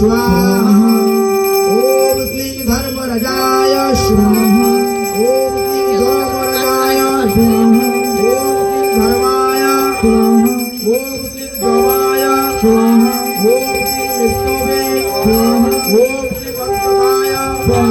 स्वाहा ओम क्लीं धर्मराजाय स्वाहा ओम क्लीं जोमराजाय स्वाहा ओम क्लीं धर्माय स्वाहा ओम क्लीं जोमाय स्वाहा ओम क्लीं विष्णुवे स्वाहा ओम क्लीं अंतकाय स्वाहा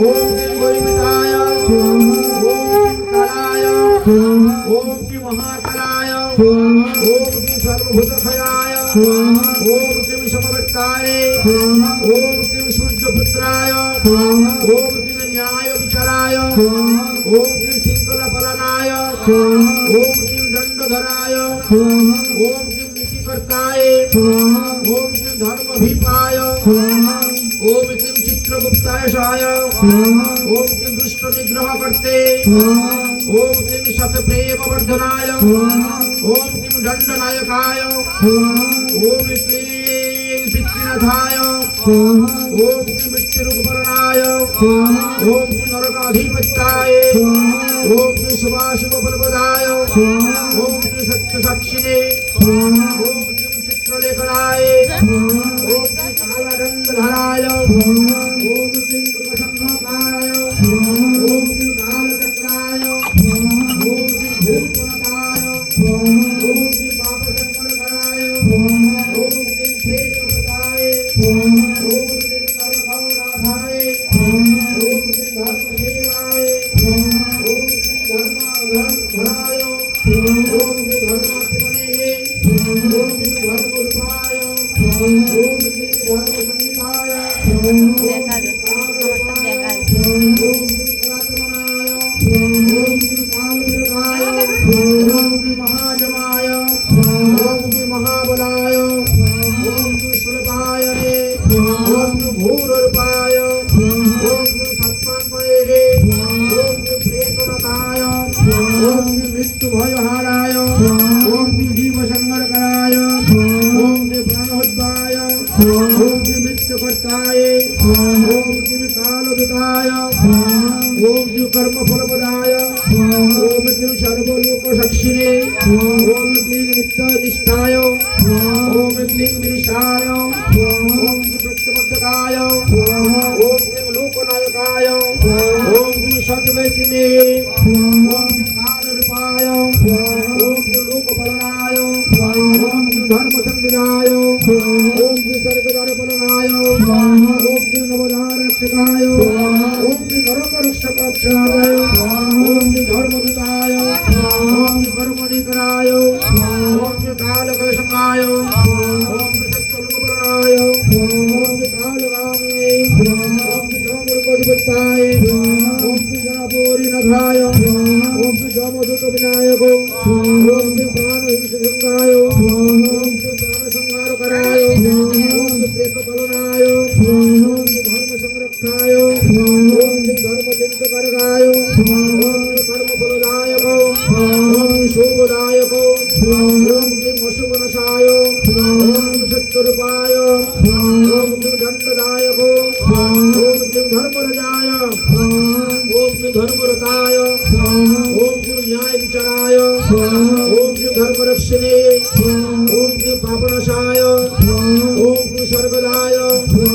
ओम क्लीं वैमिताय स्वाहा ओम क्लीं कलाय स्वाहा ओम क्लीं महाकलाय स्वाहा ओम क्लीं सर्वभूतखयाय स्वाहा ओम क्लीं समवर्ताय स्वाहा ओम क्लीं सूर्यपुत्राय स्वाहा ओम क्लीं न्याय विचाराय स्वाहा ओम क्लीं सिंहलफलनाय स्वाहा ओम क्लीं दंडधराय स्वाहा ओम क्लीं नीतिकर्ताय स्वाहा ओम क्लीं धर्मभीपाय स्वाहा ओम क्लीं चित्रगुप्ताय सहाय स्वाहा ओम क्लीं दुष्ट निग्रह करते स्वाहा ओम क्लीं सतप्रेम वर्धनाय स्वाहा ओम क्लीं दंडनायकाय स्वाहा ओम क्लीं पितृनाथाय स्वाहा ओम क्लीं मृत्युरूपरणाय स्वाहा ओम क्लीं नरकाधिपत्याय स्वाहा ओम क्लीं शुभाशुभफलप्रदाय स्वाहा ओम क्लीं सत्यसाक्षिणे स्वाहा ओम क्लीं चित्रलेखनाय स्वाहा ओम क्लीं कालदंडधराय स्वाहा ओम क्लीं कृपसंहाराय स्वाहा ओम क्लीं कालचक्राय स्वाहा ओम क्लीं भूतनाथाय स्वाहा ओम क्लीं पापसंकरकराय स्वाहा ओम क्लीं प्रेतप्रदाय स्वाहा ओम क्लीं नरकनाथाय स्वाहा ओम क्लीं धर्मसेवाय स्वाहा ओम क्लीं धर्मधराय स्वाहा ओम क्लीं धर्मात्मने स्वाहा ओम क्लीं धर्मरूपाय स्वाहा ओम क्लीं धर्मसंहिताय स्वाहा ओम क्लीं कालरूपाय स्वाहा ओम क्लीं कलात्मनाय स्वाहा ओम क्लीं कालविरगाय स्वाहा ओम क्लीं महाजमाय स्वाहा ओम क्लीं महाबलाय स्वाहा ओम क्लीं सुलभाय स्वाहा ओम क्लीं भूररूपाय स्वाहा ओम क्लीं सत्पात्मने स्वाहा ओम क्लीं प्रेतनाथाय स्वाहा ओम क्लीं मृत्युभयहाराय स्वाहा ओम क्लीं जीवसंहारकराय स्वाहा ओम क्लीं प्राणोद्धाय स्वाहा ओम क्लीं मृत्युकर्ताय स्वाहा ओम क्लीं कालदूताय स्वाहा ओम क्लीं कर्मफलप्रदाय स्वाहा ओम क्लीं सर्वलोकसाक्षिणे स्वाहा ओम क्लीं नित्यनिष्ठाय स्वाहा ओम क्लीं विनिष्ठाय स्वाहा ओम क्लीं प्रत्यबद्धकाय स्वाहा ओम क्लीं लोकनायकाय स्वाहा ओम क्लीं सद्वैतिने स्वाहा ओम क्लीं कालरूपाय स्वाहा ओम क्लीं लोकपालनाय स्वाहा ओम क्लीं धर्मसंविदाय स्वाहा ओम क्लीं सर्गधर्मफलनाय स्वाहा ओम क्लीं नवधारक्षकाय स्वाहा ओम क्लीं नरकरक्षकाय स्वाहा ओम क्लीं धर्मदूताय स्वाहा ओम क्लीं कर्मणिकराय स्वाहा ओम क्लीं कालकलशंगाय स्वाहा ओम क्लीं सत्यलोकप्रणाय स्वाहा ओम क्लीं कालगामिने स्वाहा ओम क्लीं जोमरूपाधिपत्याय स्वाहा ओम क्लीं जनापूरीनाथाय स्वाहा ओम क्लीं जोमदूतविनायक स्वाहा ओम क्लीं प्राणहिंसंगाय स्वाहा ओम क्लीं प्राणसंहारकराय स्वाहा ओम क्लीं प्रेतफलनाय स्वाहा ओम क्लीं धर्मसंरक्षाय स्वाहा ओम क्लीं धर्मचिन्तकारकाय स्वाहा ओम क्लीं कर्मफलदायक स्वाहा ओम क्लीं शोभदायक स्वाहा ओम क्लीं अशुभनाशाय स्वाहा ओम क्लीं सत्यरूपाय स्वाहा ओम क्लीं दंडदायक स्वाहा ओम क्लीं धर्मराजाय स्वाहा ओम क्लीं धर्मरताय स्वाहा ओम क्लीं न्याय विचाराय स्वाहा ओम क्लीं धर्मरक्षिणे स्वाहा ओम क्लीं पापनाशाय स्वाहा ओम क्लीं स्वर्गदाय स्वाहा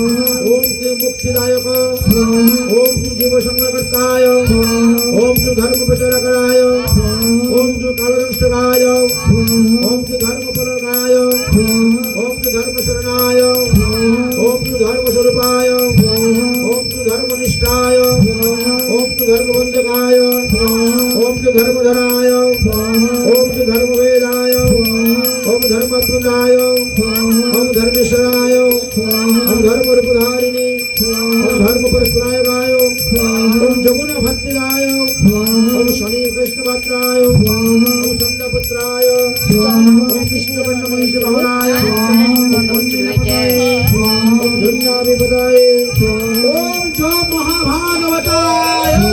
ओम क्लीं मुक्तिदायक स्वाहा ओम क्लीं जीवसंहारकर्ताय स्वाहा ओम क्लीं धर्मप्रचारकाय स्वाहा ओम क्लीं कालदंष्टकाय स्वाहा ओम क्लीं धर्मफलकाय स्वाहा ओम क्लीं धर्मशरणाय स्वाहा ओम क्लीं धर्मस्वरूपाय स्वाहा ओम क्लीं धर्मनिष्ठाय स्वाहा ओम क्लीं धर्मबंधकाय स्वाहा ओम क्लीं धर्मधराय स्वाहा ओम क्लीं धर्मवेदाय स्वाहा ओम धर्मप्रदाय स्वाहा ओम धर्मेश्वराय स्वाहा ओम धर्मरूपधारिणे स्वाहा ओम धर्मपरस्पराय स्वाहा ओम जमुना भद्राय स्वाहा ओम शनि कृष्णभद्राय स्वाहा ओम चंद्रपुत्राय स्वाहा ओम कृष्णवर्णमहिषभवनाय स्वाहा ओम धन्याभिपदाय स्वाहा ओम जय महाभागवताय